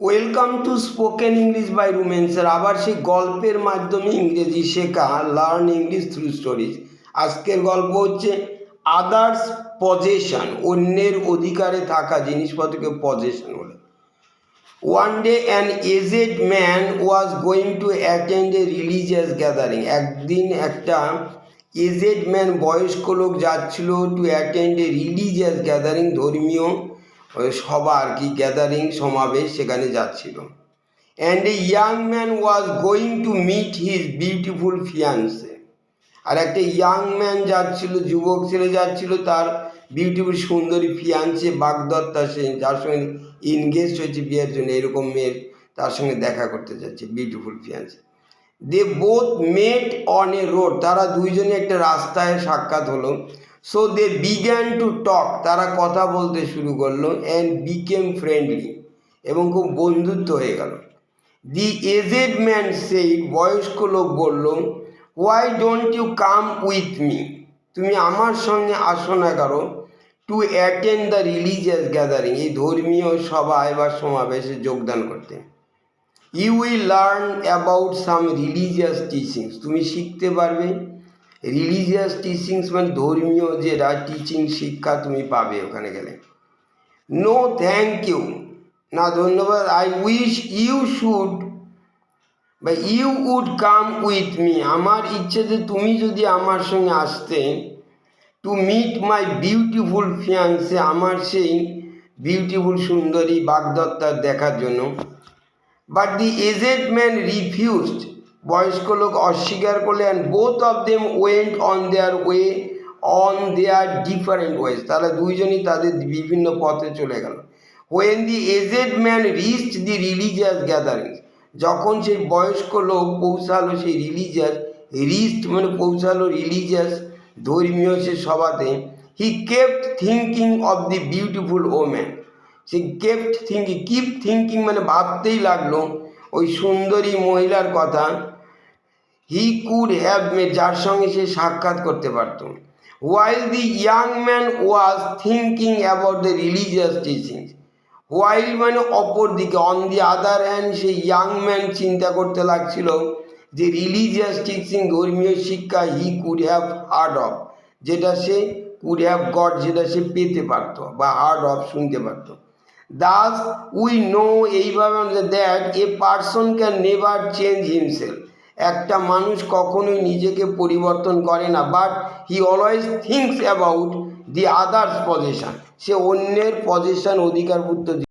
Welcome to spoken English by Rumen sir. আবার সেই গল্পের মাধ্যমে ইংরেজি শেখা, লার্ন ইংলিশ থ্রু স্টোরিজ। আজকের গল্প হচ্ছে আদার্স পজেশন, অন্যের অধিকারে থাকা জিনিসপত্রকে পজেশন বলে। One day an aged man was going to attend a religious gathering. একদিন একটা এজেড ম্যান, বয়স্ক লোক, যাচ্ছিল to attend a religious gathering, ধর্মীয় সভা আর কি, গ্যাদারিং, সমাবেশ, সেখানে যাচ্ছিল। And a young man was going to meet his beautiful fiancée. আর একটা ইয়াং ম্যান যাচ্ছিল, যুবক ছেলে যাচ্ছিল, তার বিউটিফুল সুন্দরী ফিয়ান্সে, বাগদত্তা, সে যার সঙ্গে ইনগেজ হয়েছে বিয়ের জন্য, এরকম মেয়ের তার সঙ্গে দেখা করতে যাচ্ছে, beautiful fiancee. They both met on a road, তারা দুইজনে একটা রাস্তায় সাক্ষাৎ হলো। So they began to talk, তারা কথা বলতে শুরু করলো। অ্যান্ড বিকেম ফ্রেন্ডলি, এবং খুব বন্ধুত্ব হয়ে গেল। দি এজেড ম্যান সেইড, বয়স্ক লোক বলল, why don't you come with me, তুমি আমার সঙ্গে আসো না কারো, to attend the religious gathering, এই ধর্মীয় সভায় বা সমাবেশে যোগদান করতে। You will learn about some religious teachings, তুমি শিখতে পারবে। রিলিজিয়াস টিচিংস মানে ধর্মীয় যেটা টিচিং, শিক্ষা তুমি পাবে ওখানে গেলে। নো থ্যাংক ইউ, না ধন্যবাদ। আই উইশ ইউ শুড বা you would come with me, আমার ইচ্ছে যে তুমি যদি আমার সঙ্গে আসতে। To meet my beautiful fiancee, আমার সেই বিউটিফুল সুন্দরী বাগদত্তার দেখার জন্য। But the aged man refused, বয়স্ক লোক অস্বীকার করলে। And both of them went on their way, on their different ways, তারা দুইজনই তাদের বিভিন্ন পথে চলে গেল। When the aged man reached the religious gathering, যখন সেই বয়স্ক লোক পৌঁছালো সেই রিলিজিয়াস, রিচড মানে পৌঁছালো রিলিজিয়াস ধর্মীয় সে সভাতে। হি kept thinking of the beautiful woman, say kept thinking, keep thinking মানে ভাবতেই লাগলো ওই সুন্দরী মহিলার কথা। হি কুড হ্যাভ মেড, যার সঙ্গে সে সাক্ষাৎ করতে পারত। While the young man was thinking about the religious teachings, while মানে অপর দিকে, অন দি আদার হ্যান্ড, সেই ইয়াং ম্যান চিন্তা করতে লাগছিল যে রিলিজিয়াস টিচিং, ধর্মীয় শিক্ষা, he could have heard of, যেটা সে কুড হ্যাভ গট, যেটা সে পেতে পারত, বা হার্ড অফ শুনতে পারত। দাস উই নো, এইভাবে that a person can never change himself, একটা মানুষ কখনোই নিজেকে পরিবর্তন করে না। But he always thinks about the others possession, সে অন্যের পজেশন, অধিকারভুক্ত